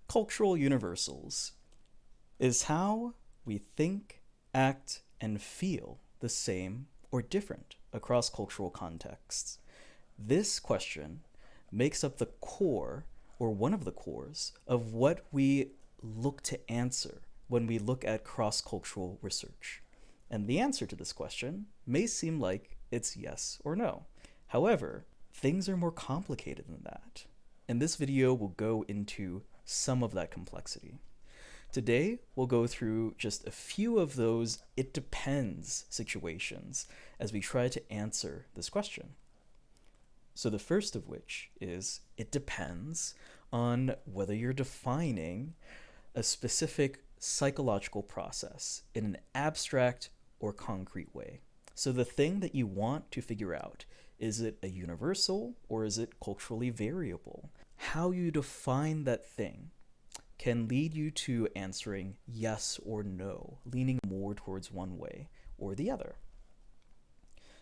Cultural universals is how we think, act, and feel the same or different across cultural contexts. This question makes up the core, or one of the cores, of what we look to answer when we look at cross-cultural research. And the answer to this question may seem like it's yes or no. However, things are more complicated than that. And this video will go into some of that complexity. Today, we'll go through just a few of those "it depends" situations as we try to answer this question. So the first of which is, it depends on whether you're defining a specific psychological process in an abstract or concrete way. So the thing that you want to figure out, is it a universal or is it culturally variable? How you define that thing can lead you to answering yes or no, leaning more towards one way or the other.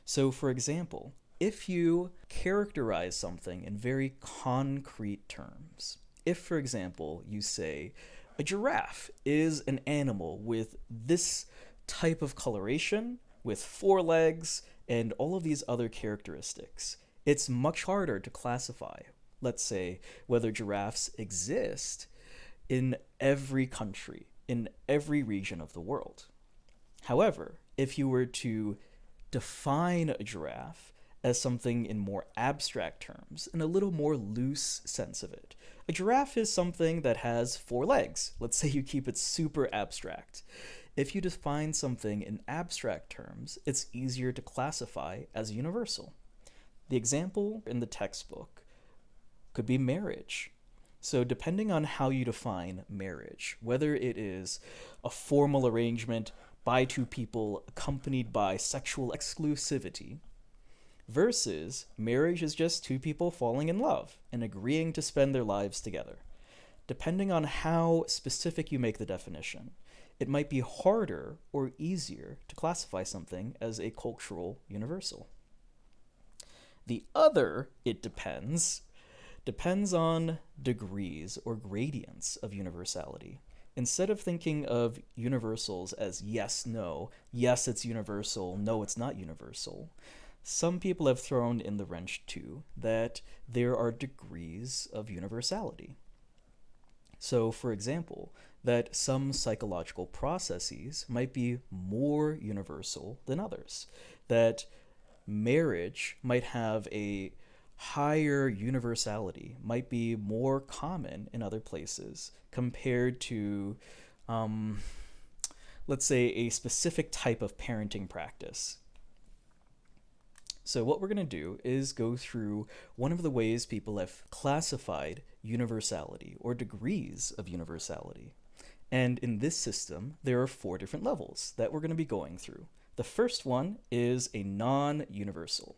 So for example, if you characterize something in very concrete terms, if for example you say a giraffe is an animal with this type of coloration, with 4 legs and all of these other characteristics, it's much harder to classify, let's say, whether giraffes exist in every country, in every region of the world. However, if you were to define a giraffe as something in more abstract terms, in a little more loose sense of it, a giraffe is something that has 4 legs. Let's say you keep it super abstract. If you define something in abstract terms, it's easier to classify as universal. The example in the textbook could be marriage. So depending on how you define marriage, whether it is a formal arrangement by 2 people accompanied by sexual exclusivity, versus marriage is just 2 people falling in love and agreeing to spend their lives together. Depending on how specific you make the definition, it might be harder or easier to classify something as a cultural universal. The other "it depends" on degrees or gradients of universality. Instead of thinking of universals as yes, no, yes, it's universal, no, it's not universal, some people have thrown in the wrench too that there are degrees of universality. So, for example, that some psychological processes might be more universal than others, that marriage might have a higher universality, might be more common in other places compared to, let's say, a specific type of parenting practice. So what we're going to do is go through one of the ways people have classified universality or degrees of universality. And in this system, there are 4 different levels that we're going to be going through. The first one is a non-universal.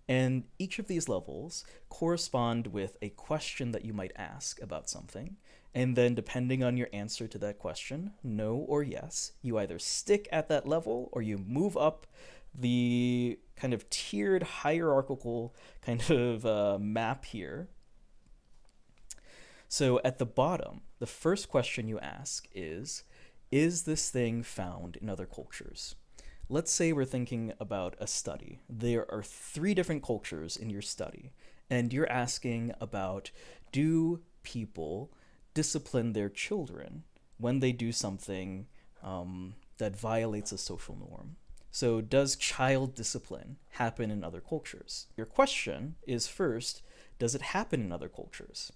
And each of these levels correspond with a question that you might ask about something. And then depending on your answer to that question, no or yes, you either stick at that level or you move up the kind of tiered hierarchical kind of map here. So at the bottom, the first question you ask is this thing found in other cultures? Let's say we're thinking about a study. There are 3 different cultures in your study, and you're asking about, do people discipline their children when they do something that violates a social norm? So does child discipline happen in other cultures? Your question is first, does it happen in other cultures?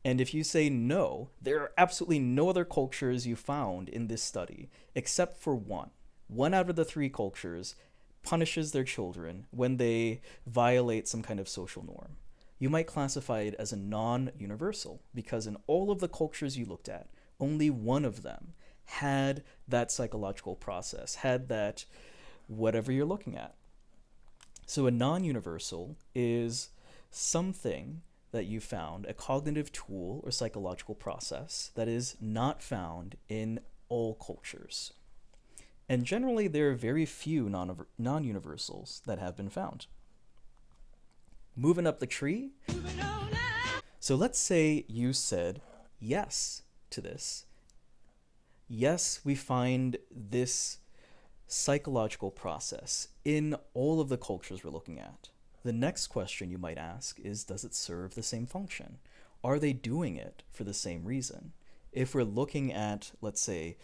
And if you say no, there are absolutely no other cultures you found in this study except for one. 1 out of the 3 cultures punishes their children when they violate some kind of social norm. You might classify it as a non-universal because in all of the cultures you looked at, only one of them had that psychological process, had that whatever you're looking at. So a non-universal is something that you found, a cognitive tool or psychological process that is not found in all cultures. And generally, there are very few non-universals that have been found. Moving up the tree. So let's say you said, yes, to this, yes, we find this psychological process in all of the cultures we're looking at. The next question you might ask is, does it serve the same function? Are they doing it for the same reason? If we're looking at, let's say,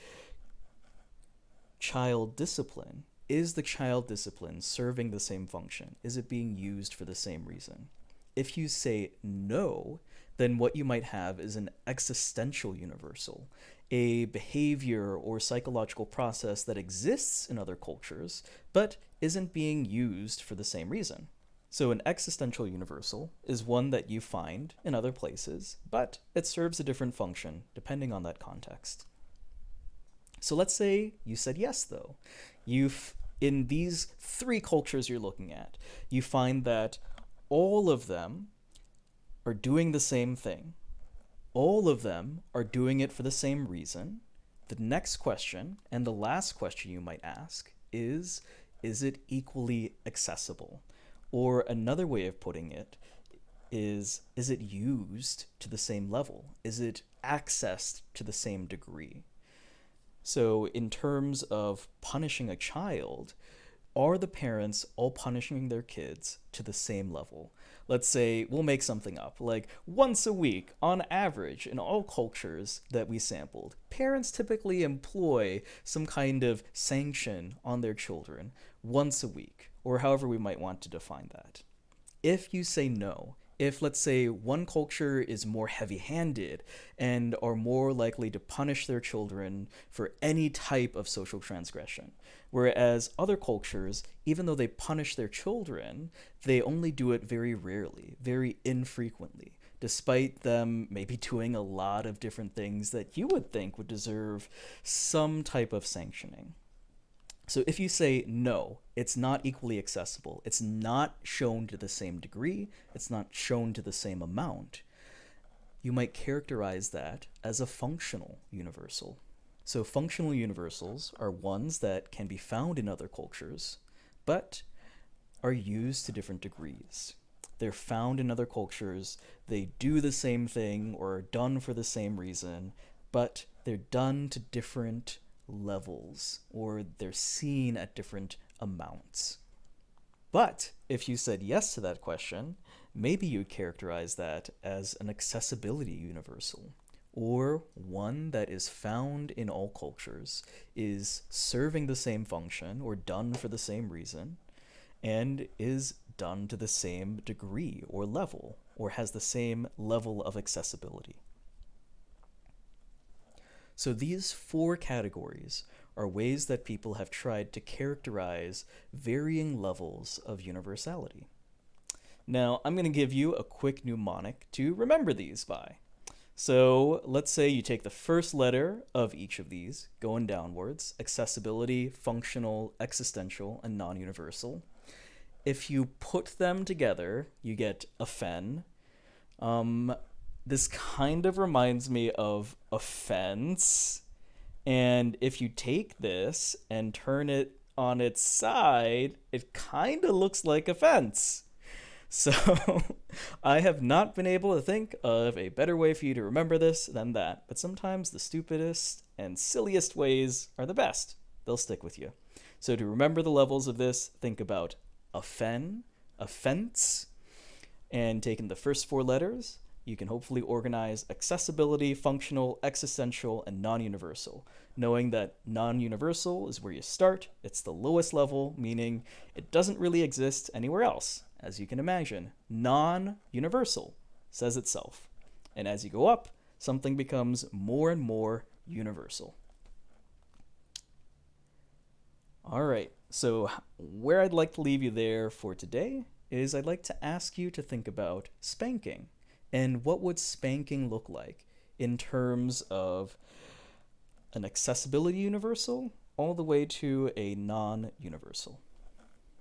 child discipline, is the child discipline serving the same function? Is it being used for the same reason? If you say no, then what you might have is an existential universal, a behavior or psychological process that exists in other cultures, but isn't being used for the same reason. So an existential universal is one that you find in other places, but it serves a different function depending on that context. So let's say you said yes, though. In these three cultures you're looking at, you find that all of them are doing the same thing. All of them are doing it for the same reason. The next question, and the last question you might ask, is it equally accessible? Or another way of putting it is it used to the same level? Is it accessed to the same degree? So in terms of punishing a child, are the parents all punishing their kids to the same level? Let's say, we'll make something up, like once a week, on average, in all cultures that we sampled, parents typically employ some kind of sanction on their children once a week, or however we might want to define that. If you say no, if, let's say, one culture is more heavy-handed and are more likely to punish their children for any type of social transgression, whereas other cultures, even though they punish their children, they only do it very rarely, very infrequently, despite them maybe doing a lot of different things that you would think would deserve some type of sanctioning. So if you say no, it's not equally accessible, it's not shown to the same degree, it's not shown to the same amount, you might characterize that as a functional universal. So functional universals are ones that can be found in other cultures, but are used to different degrees. They're found in other cultures, they do the same thing or are done for the same reason, but they're done to different levels, or they're seen at different amounts. But if you said yes to that question, maybe you'd characterize that as an accessibility universal, or one that is found in all cultures, is serving the same function or done for the same reason, and is done to the same degree or level, or has the same level of accessibility. So these four categories are ways that people have tried to characterize varying levels of universality. Now, I'm going to give you a quick mnemonic to remember these by. So let's say you take the first letter of each of these, going downwards: accessibility, functional, existential, and non-universal. If you put them together, you get offen. This kind of reminds me of offense. And if you take this and turn it on its side, it kind of looks like offense. So I have not been able to think of a better way for you to remember this than that. But sometimes the stupidest and silliest ways are the best. They'll stick with you. So to remember the levels of this, think about offen, offense, and taking the first four letters, you can hopefully organize accessibility, functional, existential, and non-universal, knowing that non-universal is where you start. It's the lowest level, meaning it doesn't really exist anywhere else. As you can imagine, non-universal says itself. And as you go up, something becomes more and more universal. All right, so where I'd like to leave you there for today is I'd like to ask you to think about spanking. And what would spanking look like in terms of an accessibility universal all the way to a non-universal?